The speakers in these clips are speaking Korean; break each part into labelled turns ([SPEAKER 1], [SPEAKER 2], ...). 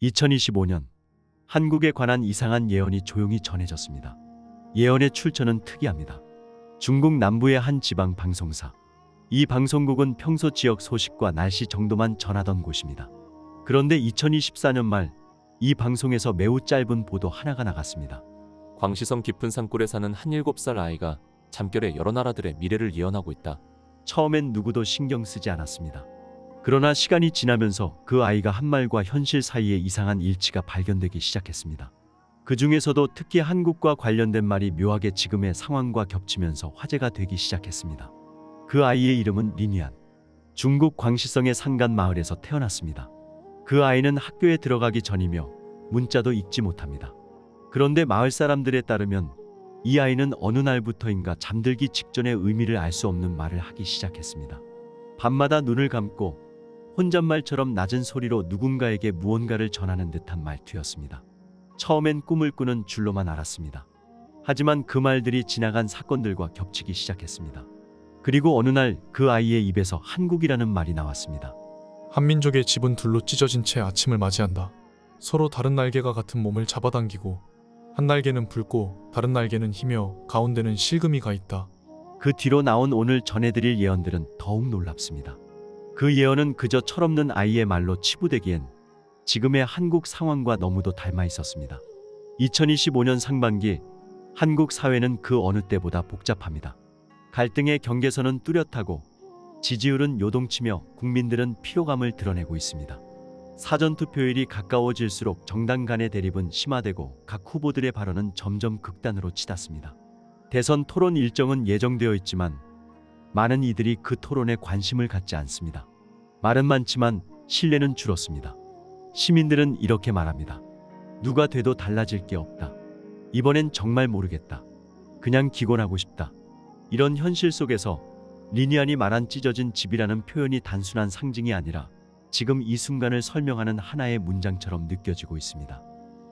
[SPEAKER 1] 2025년 한국에 관한 이상한 예언이 조용히 전해졌습니다. 예언의 출처는 특이합니다. 중국 남부의 한 지방 방송사. 이 방송국은 평소 지역 소식과 날씨 정도만 전하던 곳입니다. 그런데 2024년 말 이 방송에서 매우 짧은 보도 하나가 나갔습니다.
[SPEAKER 2] 광시성 깊은 산골에 사는 한 7살 아이가 잠결에 여러 나라들의 미래를 예언하고 있다.
[SPEAKER 1] 처음엔 누구도 신경 쓰지 않았습니다. 그러나 시간이 지나면서 그 아이가 한 말과 현실 사이에 이상한 일치가 발견되기 시작했습니다. 그 중에서도 특히 한국과 관련된 말이 묘하게 지금의 상황과 겹치면서 화제가 되기 시작했습니다. 그 아이의 이름은 리니안. 중국 광시성의 산간 마을에서 태어났습니다. 그 아이는 학교에 들어가기 전이며 문자도 읽지 못합니다. 그런데 마을 사람들에 따르면 이 아이는 어느 날부터인가 잠들기 직전의 의미를 알 수 없는 말을 하기 시작했습니다. 밤마다 눈을 감고 혼잣말처럼 낮은 소리로 누군가에게 무언가를 전하는 듯한 말투였습니다. 처음엔 꿈을 꾸는 줄로만 알았습니다. 하지만 그 말들이 지나간 사건들과 겹치기 시작했습니다. 그리고 어느 날 그 아이의 입에서 한국이라는 말이 나왔습니다.
[SPEAKER 3] 한민족의 집은 둘로 찢어진 채 아침을 맞이한다. 서로 다른 날개가 같은 몸을 잡아당기고 한 날개는 붉고 다른 날개는 희며 가운데는 실금이 가 있다.
[SPEAKER 1] 그 뒤로 나온 오늘 전해드릴 예언들은 더욱 놀랍습니다. 그 예언은 그저 철없는 아이의 말로 치부되기엔 지금의 한국 상황과 너무도 닮아 있었습니다. 2025년 상반기 한국 사회는 그 어느 때보다 복잡합니다. 갈등의 경계선은 뚜렷하고 지지율은 요동치며 국민들은 피로감을 드러내고 있습니다. 사전투표일이 가까워질수록 정당 간의 대립은 심화되고 각 후보들의 발언은 점점 극단으로 치닫습니다. 대선 토론 일정은 예정되어 있지만 많은 이들이 그 토론에 관심을 갖지 않습니다. 말은 많지만 신뢰는 줄었습니다. 시민들은 이렇게 말합니다. 누가 돼도 달라질 게 없다. 이번엔 정말 모르겠다. 그냥 기권하고 싶다. 이런 현실 속에서 리니안이 말한 찢어진 집이라는 표현이 단순한 상징이 아니라 지금 이 순간을 설명하는 하나의 문장처럼 느껴지고 있습니다.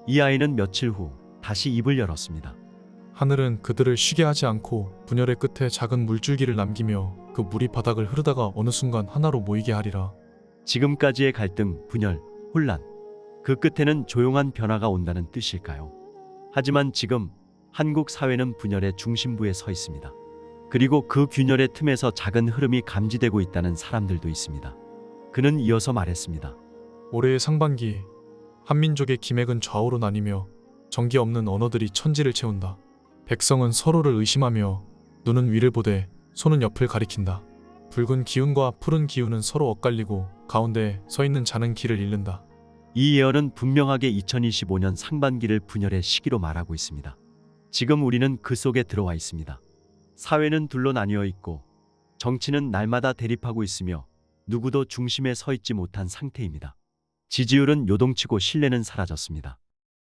[SPEAKER 1] 이 아이는 며칠 후 다시 입을 열었습니다.
[SPEAKER 3] 하늘은 그들을 쉬게 하지 않고 분열의 끝에 작은 물줄기를 남기며 그 물이 바닥을 흐르다가 어느 순간 하나로 모이게 하리라.
[SPEAKER 1] 지금까지의 갈등, 분열, 혼란, 그 끝에는 조용한 변화가 온다는 뜻일까요? 하지만 지금 한국 사회는 분열의 중심부에 서 있습니다. 그리고 그 균열의 틈에서 작은 흐름이 감지되고 있다는 사람들도 있습니다. 그는 이어서 말했습니다.
[SPEAKER 3] 올해의 상반기 한민족의 기맥은 좌우로 나뉘며 정기 없는 언어들이 천지를 채운다. 백성은 서로를 의심하며 눈은 위를 보되 손은 옆을 가리킨다. 붉은 기운과 푸른 기운은 서로 엇갈리고 가운데 서 있는 자는 길을 잃는다.
[SPEAKER 1] 이 예언은 분명하게 2025년 상반기를 분열의 시기로 말하고 있습니다. 지금 우리는 그 속에 들어와 있습니다. 사회는 둘로 나뉘어 있고 정치는 날마다 대립하고 있으며 누구도 중심에 서 있지 못한 상태입니다. 지지율은 요동치고 신뢰는 사라졌습니다.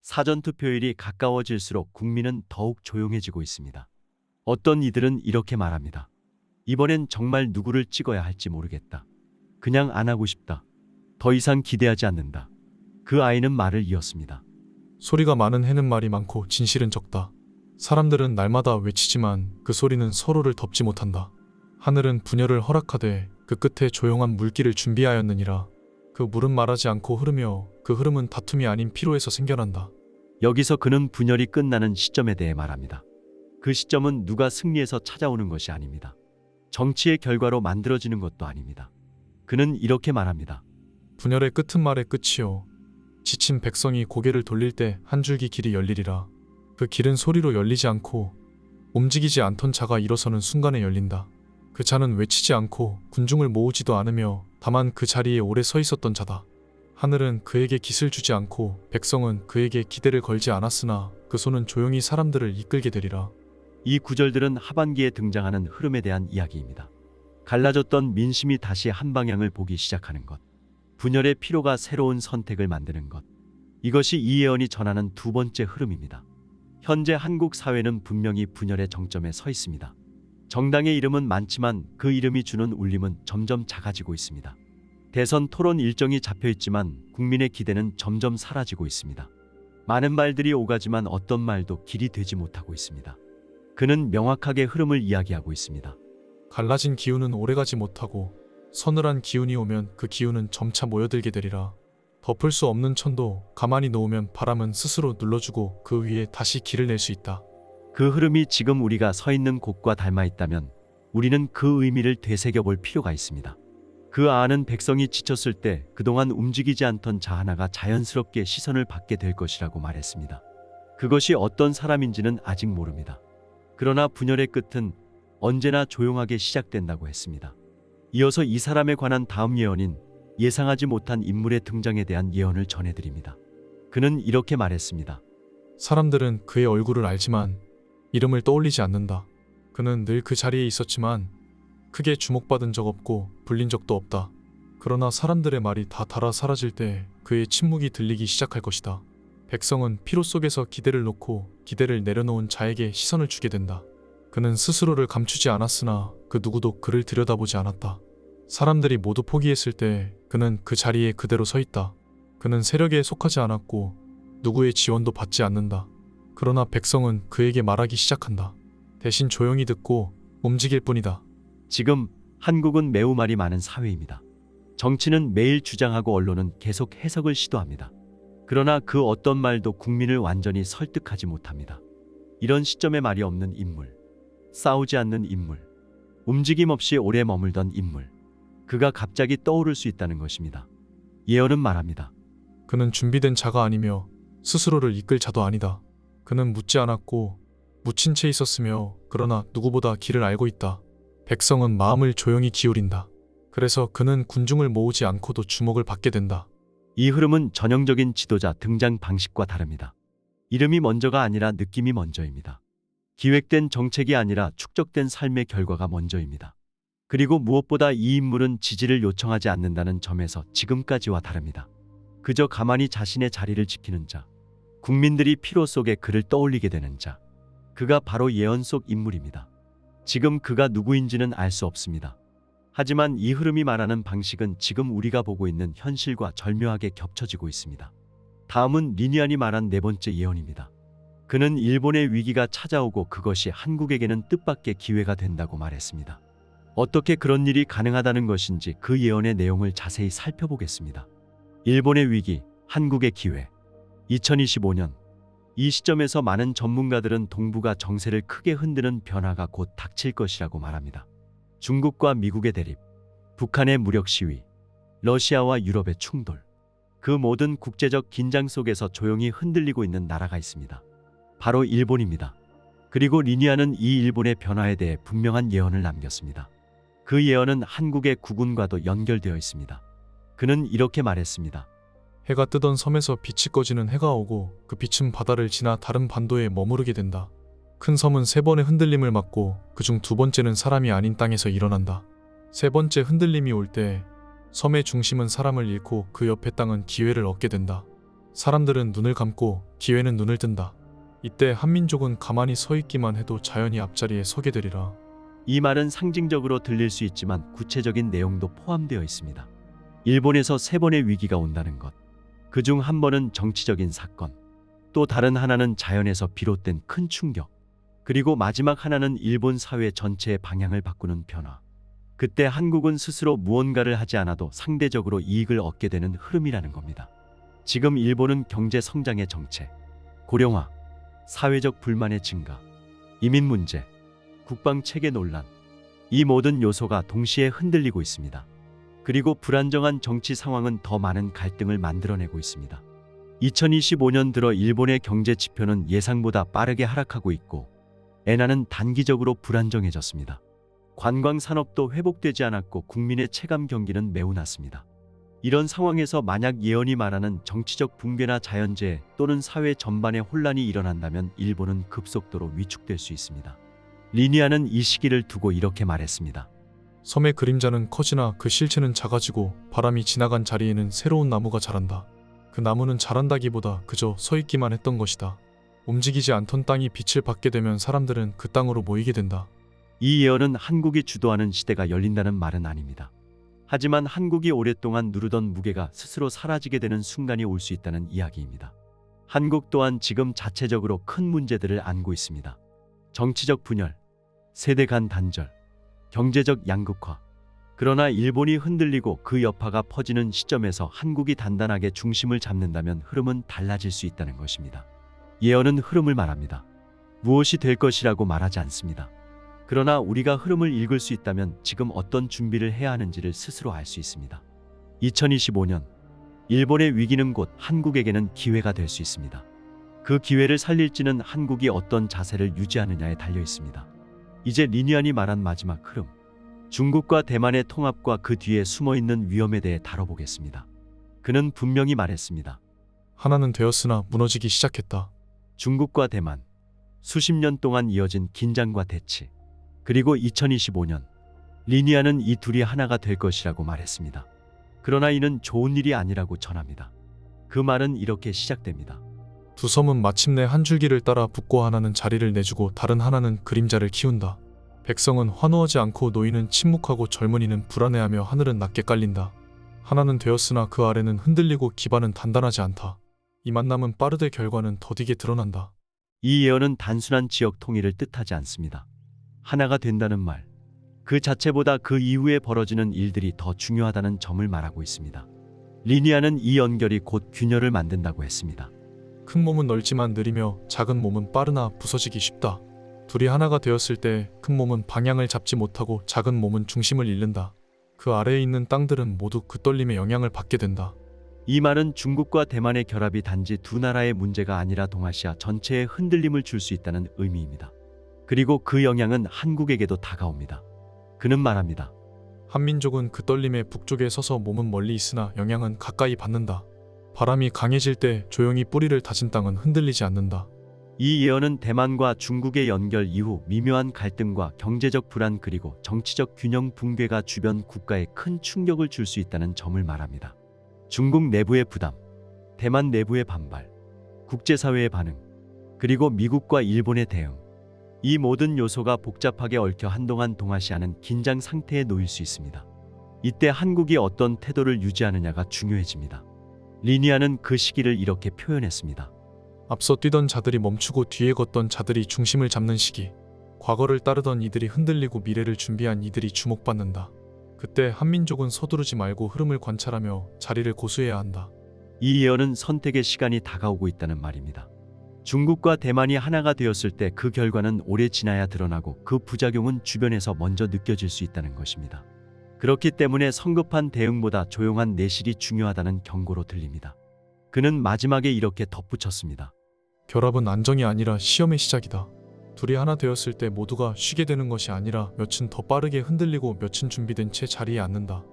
[SPEAKER 1] 사전투표일이 가까워질수록 국민은 더욱 조용해지고 있습니다. 어떤 이들은 이렇게 말합니다. 이번엔 정말 누구를 찍어야 할지 모르겠다. 그냥 안 하고 싶다. 더 이상 기대하지 않는다. 그 아이는 말을 이었습니다.
[SPEAKER 3] 소리가 많은 해는 말이 많고 진실은 적다. 사람들은 날마다 외치지만 그 소리는 서로를 덮지 못한다. 하늘은 분열을 허락하되 그 끝에 조용한 물길을 준비하였느니라. 그 물은 말하지 않고 흐르며 그 흐름은 다툼이 아닌 피로에서 생겨난다.
[SPEAKER 1] 여기서 그는 분열이 끝나는 시점에 대해 말합니다. 그 시점은 누가 승리해서 찾아오는 것이 아닙니다. 정치의 결과로 만들어지는 것도 아닙니다. 그는 이렇게 말합니다.
[SPEAKER 3] 분열의 끝은 말의 끝이요. 지친 백성이 고개를 돌릴 때 한 줄기 길이 열리리라. 그 길은 소리로 열리지 않고 움직이지 않던 자가 일어서는 순간에 열린다. 그 자는 외치지 않고 군중을 모으지도 않으며 다만 그 자리에 오래 서 있었던 자다. 하늘은 그에게 깃을 주지 않고 백성은 그에게 기대를 걸지 않았으나 그 손은 조용히 사람들을 이끌게 되리라.
[SPEAKER 1] 이 구절들은 하반기에 등장하는 흐름에 대한 이야기입니다. 갈라졌던 민심이 다시 한 방향을 보기 시작하는 것. 분열의 피로가 새로운 선택을 만드는 것. 이것이 이 예언이 전하는 두 번째 흐름입니다. 현재 한국 사회는 분명히 분열의 정점에 서 있습니다. 정당의 이름은 많지만 그 이름이 주는 울림은 점점 작아지고 있습니다. 대선 토론 일정이 잡혀 있지만 국민의 기대는 점점 사라지고 있습니다. 많은 말들이 오가지만 어떤 말도 길이 되지 못하고 있습니다. 그는 명확하게 흐름을 이야기하고 있습니다.
[SPEAKER 3] 갈라진 기운은 오래가지 못하고 서늘한 기운이 오면 그 기운은 점차 모여들게 되리라. 덮을 수 없는 천도 가만히 놓으면 바람은 스스로 눌러주고 그 위에 다시 길을 낼 수 있다.
[SPEAKER 1] 그 흐름이 지금 우리가 서 있는 곳과 닮아 있다면 우리는 그 의미를 되새겨 볼 필요가 있습니다. 그 아는 백성이 지쳤을 때 그동안 움직이지 않던 자 하나가 자연스럽게 시선을 받게 될 것이라고 말했습니다. 그것이 어떤 사람인지는 아직 모릅니다. 그러나 분열의 끝은 언제나 조용하게 시작된다고 했습니다. 이어서 이 사람에 관한 다음 예언인 예상하지 못한 인물의 등장에 대한 예언을 전해드립니다. 그는 이렇게 말했습니다.
[SPEAKER 3] 사람들은 그의 얼굴을 알지만 이름을 떠올리지 않는다. 그는 늘 그 자리에 있었지만 크게 주목받은 적 없고 불린 적도 없다. 그러나 사람들의 말이 다 닳아 사라질 때 그의 침묵이 들리기 시작할 것이다. 백성은 피로 속에서 기대를 놓고 기대를 내려놓은 자에게 시선을 주게 된다. 그는 스스로를 감추지 않았으나 그 누구도 그를 들여다보지 않았다. 사람들이 모두 포기했을 때 그는 그 자리에 그대로 서 있다. 그는 세력에 속하지 않았고 누구의 지원도 받지 않는다. 그러나 백성은 그에게 말하기 시작한다. 대신 조용히 듣고 움직일 뿐이다.
[SPEAKER 1] 지금 한국은 매우 말이 많은 사회입니다. 정치는 매일 주장하고 언론은 계속 해석을 시도합니다. 그러나 그 어떤 말도 국민을 완전히 설득하지 못합니다. 이런 시점에 말이 없는 인물, 싸우지 않는 인물, 움직임 없이 오래 머물던 인물, 그가 갑자기 떠오를 수 있다는 것입니다. 예언은 말합니다.
[SPEAKER 3] 그는 준비된 자가 아니며 스스로를 이끌 자도 아니다. 그는 묻지 않았고 묻힌 채 있었으며 그러나 누구보다 길을 알고 있다. 백성은 마음을 조용히 기울인다. 그래서 그는 군중을 모으지 않고도 주목을 받게 된다.
[SPEAKER 1] 이 흐름은 전형적인 지도자 등장 방식과 다릅니다. 이름이 먼저가 아니라 느낌이 먼저입니다. 기획된 정책이 아니라 축적된 삶의 결과가 먼저입니다. 그리고 무엇보다 이 인물은 지지를 요청하지 않는다는 점에서 지금까지와 다릅니다. 그저 가만히 자신의 자리를 지키는 자, 국민들이 피로 속에 그를 떠올리게 되는 자, 그가 바로 예언 속 인물입니다. 지금 그가 누구인지는 알 수 없습니다. 하지만 이 흐름이 말하는 방식은 지금 우리가 보고 있는 현실과 절묘하게 겹쳐지고 있습니다. 다음은 리니안이 말한 네 번째 예언입니다. 그는 일본의 위기가 찾아오고 그것이 한국에게는 뜻밖의 기회가 된다고 말했습니다. 어떻게 그런 일이 가능하다는 것인지 그 예언의 내용을 자세히 살펴보겠습니다. 일본의 위기, 한국의 기회. 2025년. 이 시점에서 많은 전문가들은 동북아 정세를 크게 흔드는 변화가 곧 닥칠 것이라고 말합니다. 중국과 미국의 대립, 북한의 무력 시위, 러시아와 유럽의 충돌. 그 모든 국제적 긴장 속에서 조용히 흔들리고 있는 나라가 있습니다. 바로 일본입니다. 그리고 리니아는 이 일본의 변화에 대해 분명한 예언을 남겼습니다. 그 예언은 한국의 국운과도 연결되어 있습니다. 그는 이렇게 말했습니다.
[SPEAKER 3] 해가 뜨던 섬에서 빛이 꺼지는 해가 오고 그 빛은 바다를 지나 다른 반도에 머무르게 된다. 큰 섬은 세 번의 흔들림을 맞고 그중 두 번째는 사람이 아닌 땅에서 일어난다. 세 번째 흔들림이 올 때 섬의 중심은 사람을 잃고 그 옆의 땅은 기회를 얻게 된다. 사람들은 눈을 감고 기회는 눈을 뜬다. 이때 한민족은 가만히 서 있기만 해도 자연히 앞자리에 서게 되리라.
[SPEAKER 1] 이 말은 상징적으로 들릴 수 있지만 구체적인 내용도 포함되어 있습니다. 일본에서 세 번의 위기가 온다는 것. 그중 한 번은 정치적인 사건, 또 다른 하나는 자연에서 비롯된 큰 충격, 그리고 마지막 하나는 일본 사회 전체의 방향을 바꾸는 변화. 그때 한국은 스스로 무언가를 하지 않아도 상대적으로 이익을 얻게 되는 흐름이라는 겁니다. 지금 일본은 경제 성장의 정체, 고령화, 사회적 불만의 증가, 이민 문제, 국방 체계 논란, 이 모든 요소가 동시에 흔들리고 있습니다. 그리고 불안정한 정치 상황은 더 많은 갈등을 만들어내고 있습니다. 2025년 들어 일본의 경제 지표는 예상보다 빠르게 하락하고 있고 엔화는 단기적으로 불안정해졌습니다. 관광 산업도 회복되지 않았고 국민의 체감 경기는 매우 낮습니다. 이런 상황에서 만약 예언이 말하는 정치적 붕괴나 자연재해 또는 사회 전반의 혼란이 일어난다면 일본은 급속도로 위축될 수 있습니다. 리니아는 이 시기를 두고 이렇게 말했습니다.
[SPEAKER 3] 섬의 그림자는 커지나 그 실체는 작아지고 바람이 지나간 자리에는 새로운 나무가 자란다. 그 나무는 자란다기보다 그저 서 있기만 했던 것이다. 움직이지 않던 땅이 빛을 받게 되면 사람들은 그 땅으로 모이게 된다.
[SPEAKER 1] 이 예언은 한국이 주도하는 시대가 열린다는 말은 아닙니다. 하지만 한국이 오랫동안 누르던 무게가 스스로 사라지게 되는 순간이 올 수 있다는 이야기입니다. 한국 또한 지금 자체적으로 큰 문제들을 안고 있습니다. 정치적 분열, 세대 간 단절, 경제적 양극화, 그러나 일본이 흔들리고 그 여파가 퍼지는 시점에서 한국이 단단하게 중심을 잡는다면 흐름은 달라질 수 있다는 것입니다. 예언은 흐름을 말합니다. 무엇이 될 것이라고 말하지 않습니다. 그러나 우리가 흐름을 읽을 수 있다면 지금 어떤 준비를 해야 하는지를 스스로 알 수 있습니다. 2025년 일본의 위기는 곧 한국에게는 기회가 될 수 있습니다. 그 기회를 살릴지는 한국이 어떤 자세를 유지하느냐에 달려 있습니다. 이제 리니안이 말한 마지막 흐름, 중국과 대만의 통합과 그 뒤에 숨어있는 위험에 대해 다뤄보겠습니다. 그는 분명히 말했습니다.
[SPEAKER 3] 하나는 되었으나 무너지기 시작했다.
[SPEAKER 1] 중국과 대만, 수십 년 동안 이어진 긴장과 대치, 그리고 2025년 리니아는 이 둘이 하나가 될 것이라고 말했습니다. 그러나 이는 좋은 일이 아니라고 전합니다. 그 말은 이렇게 시작됩니다.
[SPEAKER 3] 두 섬은 마침내 한 줄기를 따라 붙고 하나는 자리를 내주고 다른 하나는 그림자를 키운다. 백성은 환호하지 않고 노인은 침묵하고 젊은이는 불안해하며 하늘은 낮게 깔린다. 하나는 되었으나 그 아래는 흔들리고 기반은 단단하지 않다. 이 만남은 빠르되 결과는 더디게 드러난다.
[SPEAKER 1] 이 예언은 단순한 지역 통일을 뜻하지 않습니다. 하나가 된다는 말, 그 자체보다 그 이후에 벌어지는 일들이 더 중요하다는 점을 말하고 있습니다. 리니아는 이 연결이 곧 균열을 만든다고 했습니다.
[SPEAKER 3] 큰 몸은 넓지만 느리며 작은 몸은 빠르나 부서지기 쉽다. 둘이 하나가 되었을 때 큰 몸은 방향을 잡지 못하고 작은 몸은 중심을 잃는다. 그 아래에 있는 땅들은 모두 그 떨림의 영향을 받게 된다.
[SPEAKER 1] 이 말은 중국과 대만의 결합이 단지 두 나라의 문제가 아니라 동아시아 전체에 흔들림을 줄 수 있다는 의미입니다. 그리고 그 영향은 한국에게도 다가옵니다. 그는 말합니다.
[SPEAKER 3] 한민족은 그 떨림의 북쪽에 서서 몸은 멀리 있으나 영향은 가까이 받는다. 바람이 강해질 때 조용히 뿌리를 다진 땅은 흔들리지 않는다.
[SPEAKER 1] 이 예언은 대만과 중국의 연결 이후 미묘한 갈등과 경제적 불안 그리고 정치적 균형 붕괴가 주변 국가에 큰 충격을 줄 수 있다는 점을 말합니다. 중국 내부의 부담, 대만 내부의 반발, 국제사회의 반응, 그리고 미국과 일본의 대응. 이 모든 요소가 복잡하게 얽혀 한동안 동아시아는 긴장 상태에 놓일 수 있습니다. 이때 한국이 어떤 태도를 유지하느냐가 중요해집니다. 리니아는 그 시기를 이렇게 표현했습니다.
[SPEAKER 3] 앞서 뛰던 자들이 멈추고 뒤에 걷던 자들이 중심을 잡는 시기. 과거를 따르던 이들이 흔들리고 미래를 준비한 이들이 주목받는다. 그때 한민족은 서두르지 말고 흐름을 관찰하며 자리를 고수해야 한다.
[SPEAKER 1] 이 예언은 선택의 시간이 다가오고 있다는 말입니다. 중국과 대만이 하나가 되었을 때 그 결과는 오래 지나야 드러나고 그 부작용은 주변에서 먼저 느껴질 수 있다는 것입니다. 그렇기 때문에 성급한 대응보다 조용한 내실이 중요하다는 경고로 들립니다. 그는 마지막에 이렇게 덧붙였습니다.
[SPEAKER 3] 결합은 안정이 아니라 시험의 시작이다. 둘이 하나 되었을 때 모두가 쉬게 되는 것이 아니라 몇은 더 빠르게 흔들리고 몇은 준비된 채 자리에 앉는다.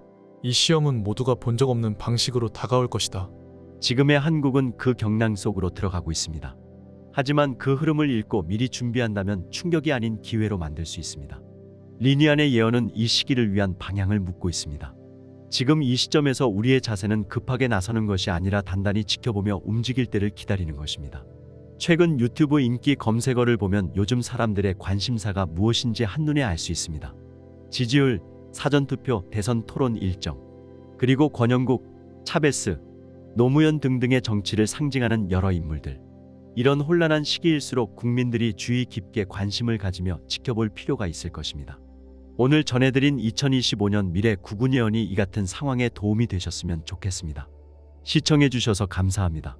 [SPEAKER 3] 이 시험은 모두가 본 적 없는 방식으로 다가올 것이다.
[SPEAKER 1] 지금의 한국은 그 경랑 속으로 들어가고 있습니다. 하지만 그 흐름을 읽고 미리 준비한다면 충격이 아닌 기회로 만들 수 있습니다. 리니안의 예언은 이 시기를 위한 방향을 묻고 있습니다. 지금 이 시점에서 우리의 자세는 급하게 나서는 것이 아니라 단단히 지켜보며 움직일 때를 기다리는 것입니다. 최근 유튜브 인기 검색어를 보면 요즘 사람들의 관심사가 무엇인지 한눈에 알 수 있습니다. 지지율, 사전투표, 대선 토론 일정, 그리고 권영국, 차베스, 노무현 등등의 정치를 상징하는 여러 인물들. 이런 혼란한 시기일수록 국민들이 주의 깊게 관심을 가지며 지켜볼 필요가 있을 것입니다. 오늘 전해드린 2025년 미래 구군 예언이 이 같은 상황에 도움이 되셨으면 좋겠습니다. 시청해주셔서 감사합니다.